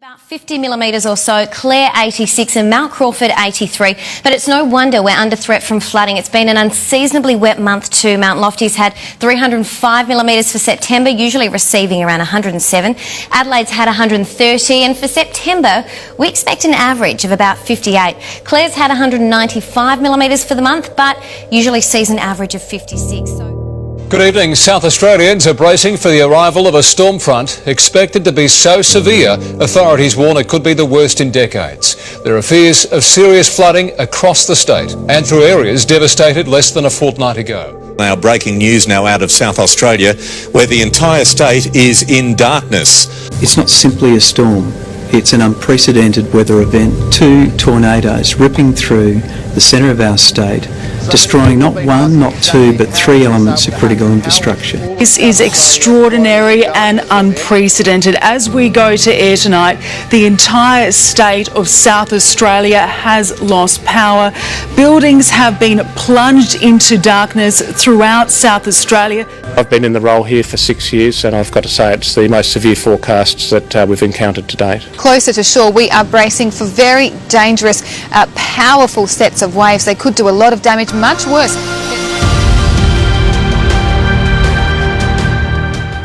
About 50 millimetres or so, Clare 86 and Mount Crawford 83. But it's no wonder we're under threat from flooding. It's been an unseasonably wet month too. Mount Lofty's had 305 millimetres for September, usually receiving around 107. Adelaide's had 130, and for September we expect an average of about 58. Clare's had 195 millimetres for the month, but usually sees an average of 56. Good evening. South Australians are bracing for the arrival of a storm front expected to be so severe, authorities warn it could be the worst in decades. There are fears of serious flooding across the state and through areas devastated less than a fortnight ago. Now, breaking news now out of South Australia, where the entire state is in darkness. It's not simply a storm. It's an unprecedented weather event. 2 tornadoes ripping through the centre of our state, destroying not 1, not 2, but 3 elements of critical infrastructure. This is extraordinary and unprecedented. As we go to air tonight, the entire state of South Australia has lost power. Buildings have been plunged into darkness throughout South Australia. I've been in the role here for 6 years, and I've got to say it's the most severe forecasts that we've encountered to date. Closer to shore, we are bracing for very dangerous, powerful sets of waves. They could do a lot of damage, much worse.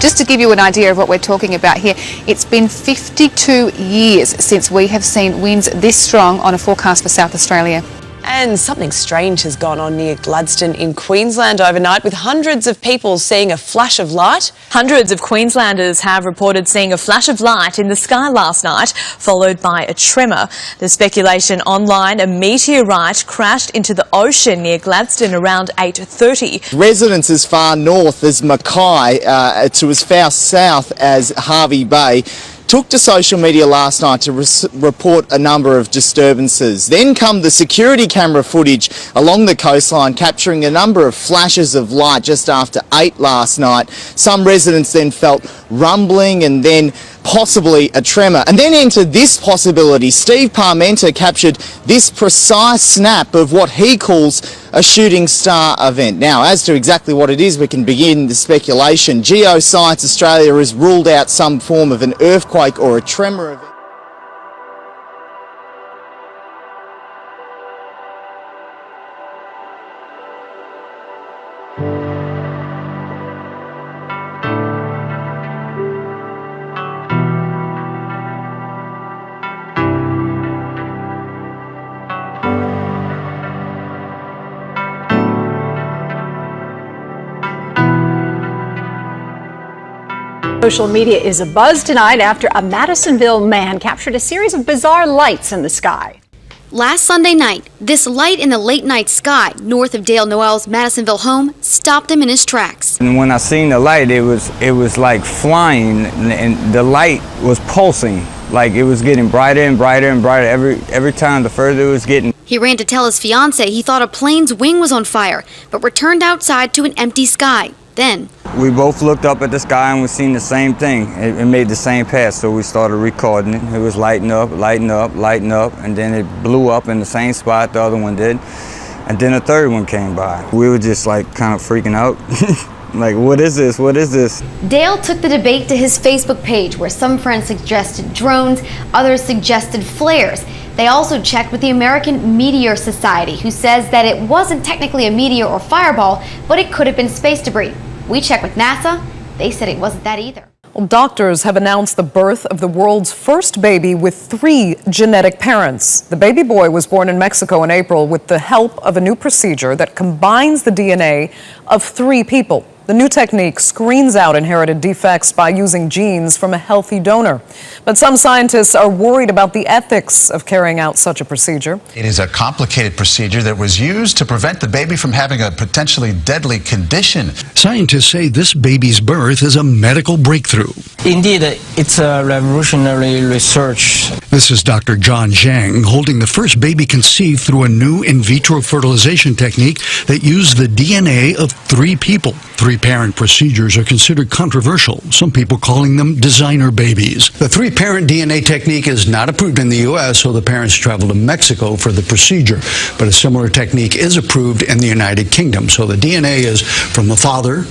Just to give you an idea of what we're talking about here, it's been 52 years since we have seen winds this strong on a forecast for South Australia. And something strange has gone on near Gladstone in Queensland overnight, with hundreds of people seeing a flash of light. Hundreds of Queenslanders have reported seeing a flash of light in the sky last night, followed by a tremor. There's speculation online a meteorite crashed into the ocean near Gladstone around 8:30. Residents as far north as Mackay to as far south as Hervey Bay took to social media last night to report a number of disturbances. Then come the security camera footage along the coastline capturing a number of flashes of light just after 8 last night. Some residents then felt rumbling and then possibly a tremor. And then entered this possibility. Steve Parmenter captured this precise snap of what he calls a shooting star event. Now, as to exactly what it is, we can begin the speculation. Geoscience Australia has ruled out some form of an earthquake or a tremor event. Social media is abuzz tonight after a Madisonville man captured a series of bizarre lights in the sky. Last Sunday night, this light in the late night sky north of Dale Noel's Madisonville home stopped him in his tracks. And when I seen the light, it was like flying, and the light was pulsing, like it was getting brighter and brighter and brighter every time the further it was getting. He ran to tell his fiance he thought a plane's wing was on fire, but returned outside to an empty sky. Then we both looked up at the sky and we seen the same thing. It made the same path, so we started recording it. It was lighting up, lighting up, lighting up, and then it blew up in the same spot the other one did. And then a third one came by. We were just like kind of freaking out. Like, what is this? What is this? Dale took the debate to his Facebook page, where some friends suggested drones, others suggested flares. They also checked with the American Meteor Society, who says that it wasn't technically a meteor or fireball, but it could have been space debris. We checked with NASA. They said it wasn't that either. Well, doctors have announced the birth of the world's first baby with 3 genetic parents. The baby boy was born in Mexico in April with the help of a new procedure that combines the DNA of 3 people. The new technique screens out inherited defects by using genes from a healthy donor. But some scientists are worried about the ethics of carrying out such a procedure. It is a complicated procedure that was used to prevent the baby from having a potentially deadly condition. Scientists say this baby's birth is a medical breakthrough. Indeed, it's a revolutionary research. This is Dr. John Zhang holding the first baby conceived through a new in vitro fertilization technique that used the DNA of 3 people. 3-parent procedures are considered controversial, some people calling them designer babies. The 3-parent DNA technique is not approved in the U.S., so the parents travel to Mexico for the procedure. But a similar technique is approved in the United Kingdom, so the DNA is from the father,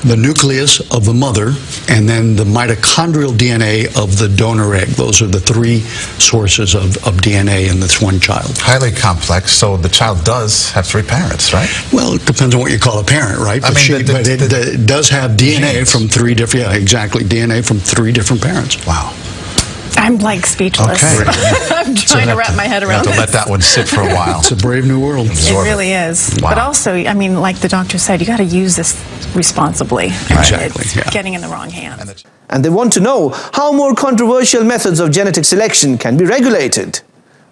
the nucleus of the mother, and then the mitochondrial DNA of the donor egg. Those are the three sources of DNA in this one child. Highly complex, so the child does have three parents, right? Well, it depends on what you call a parent, right? I mean, But it does have DNA from three different, yeah, exactly, DNA from three different parents. Wow. I'm like speechless. Okay. I'm trying to wrap my head around You have to this. let that one sit for a while. It's a brave new world. It really is. Wow. But also, I mean, like the doctor said, you got to use this responsibly. Exactly, It's yeah. getting in the wrong hands. And they want to know how more controversial methods of genetic selection can be regulated.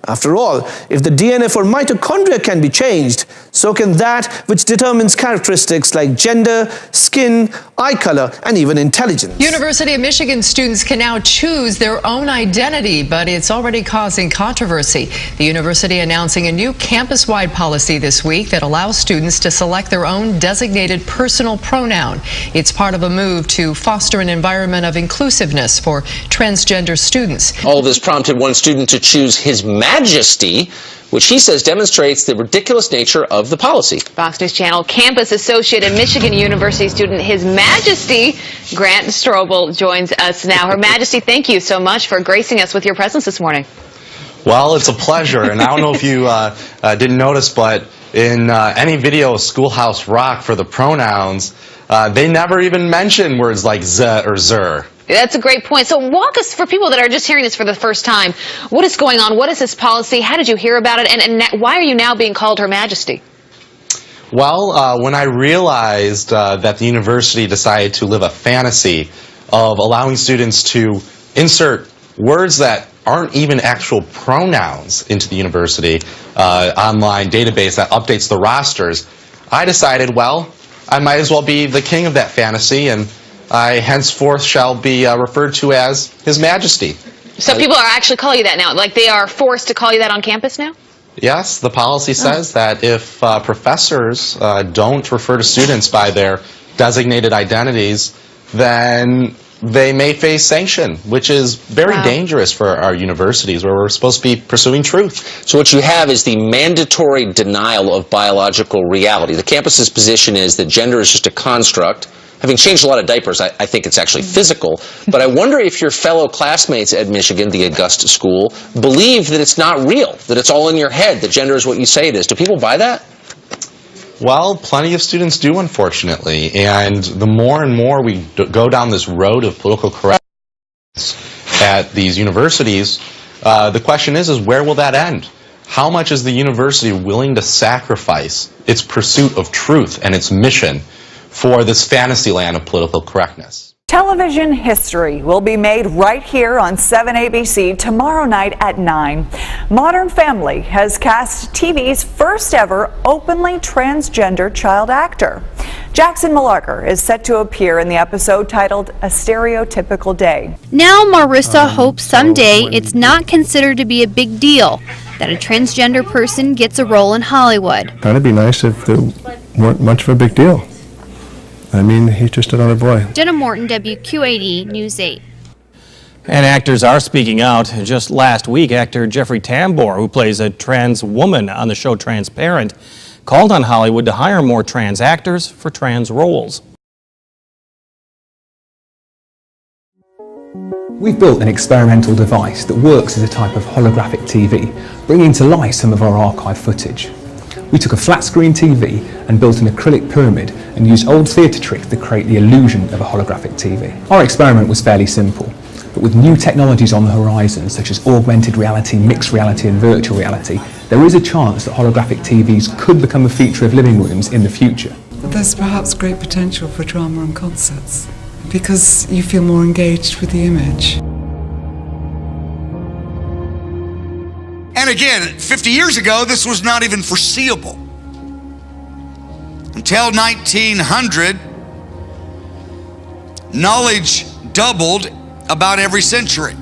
After all, if the DNA for mitochondria can be changed, so can that which determines characteristics like gender, skin, eye color, and even intelligence. University of Michigan students can now choose their own identity, but it's already causing controversy. The university announcing a new campus-wide policy this week that allows students to select their own designated personal pronoun. It's part of a move to foster an environment of inclusiveness for transgender students. All of this prompted one student to choose His Majesty, which he says demonstrates the ridiculous nature of the policy. Fox News Channel campus associate and Michigan University student His Majesty Grant Strobel joins us now. Her Majesty, thank you so much for gracing us with your presence this morning. Well, it's a pleasure, and I don't know if you didn't notice, but in any video of Schoolhouse Rock for the pronouns, they never even mention words like Z or Zer. That's a great point. So walk us, for people that are just hearing this for the first time, what is going on? What is this policy? How did you hear about it? And why are you now being called Her Majesty? Well, when I realized that the university decided to live a fantasy of allowing students to insert words that aren't even actual pronouns into the university online database that updates the rosters, I decided, well, I might as well be the king of that fantasy, and I henceforth shall be referred to as His Majesty. So people are actually calling you that now? Like they are forced to call you that on campus now? Yes, the policy says that if professors don't refer to students by their designated identities, then they may face sanction, which is very dangerous for our universities where we're supposed to be pursuing truth. So what you have is the mandatory denial of biological reality. The campus's position is that gender is just a construct. Having changed a lot of diapers, I think it's actually physical. But I wonder if your fellow classmates at Michigan, the Augusta school, believe that it's not real, that it's all in your head, that gender is what you say it is. Do people buy that? Well, plenty of students do, unfortunately. And the more and more we go down this road of political correctness at these universities, the question is where will that end? How much is the university willing to sacrifice its pursuit of truth and its mission for this fantasy land of political correctness? Television history will be made right here on 7 ABC tomorrow night at 9. Modern Family has cast TV's first ever openly transgender child actor. Jackson Malarker is set to appear in the episode titled A Stereotypical Day. Now Marissa hopes someday it's not considered to be a big deal that a transgender person gets a role in Hollywood. It'd be nice if there weren't much of a big deal. I mean, he's just another boy. Jenna Morton, WQAD News 8. And actors are speaking out. Just last week, actor Jeffrey Tambor, who plays a trans woman on the show Transparent, called on Hollywood to hire more trans actors for trans roles. We've built an experimental device that works as a type of holographic TV, bringing to life some of our archive footage. We took a flat screen TV and built an acrylic pyramid and used old theatre tricks to create the illusion of a holographic TV. Our experiment was fairly simple, but with new technologies on the horizon such as augmented reality, mixed reality and virtual reality, there is a chance that holographic TVs could become a feature of living rooms in the future. But there's perhaps great potential for drama and concerts because you feel more engaged with the image. And again, 50 years ago, this was not even foreseeable. Until 1900, knowledge doubled about every century.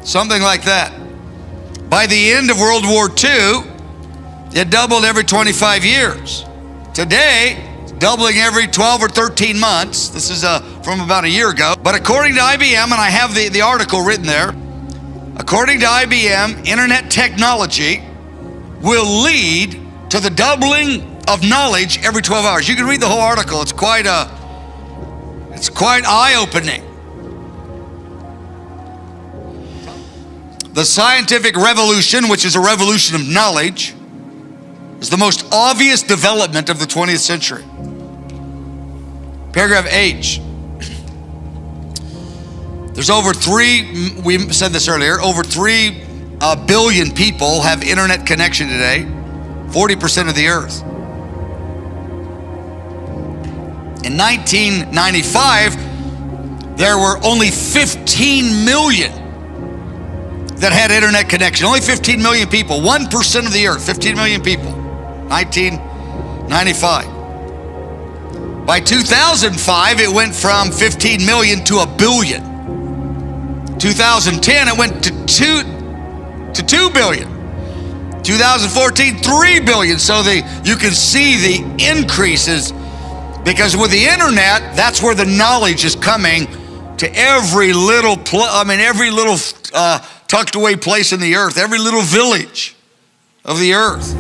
Something like that. By the end of World War II, it doubled every 25 years. Today, it's doubling every 12 or 13 months. This is from about a year ago. But according to IBM, and I have the article written there, according to IBM, internet technology will lead to the doubling of knowledge every 12 hours. You can read the whole article. It's quite eye-opening. The scientific revolution, which is a revolution of knowledge, is the most obvious development of the 20th century. Paragraph H. There's we said this earlier, over 3 billion people have internet connection today, 40% of the earth. In 1995, there were only 15 million that had internet connection. Only 15 million people, 1% of the earth, 15 million people, 1995. By 2005, it went from 15 million to 1 billion. 2010, it went to 2 billion. 2014, 3 billion. So you can see the increases, because with the internet, that's where the knowledge is coming to every little, tucked away place in the earth, every little village of the earth.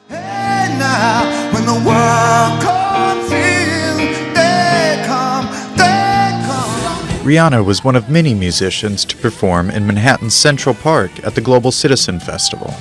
Hey now, when the world comes in, they come. Rihanna was one of many musicians to perform in Manhattan's Central Park at the Global Citizen Festival.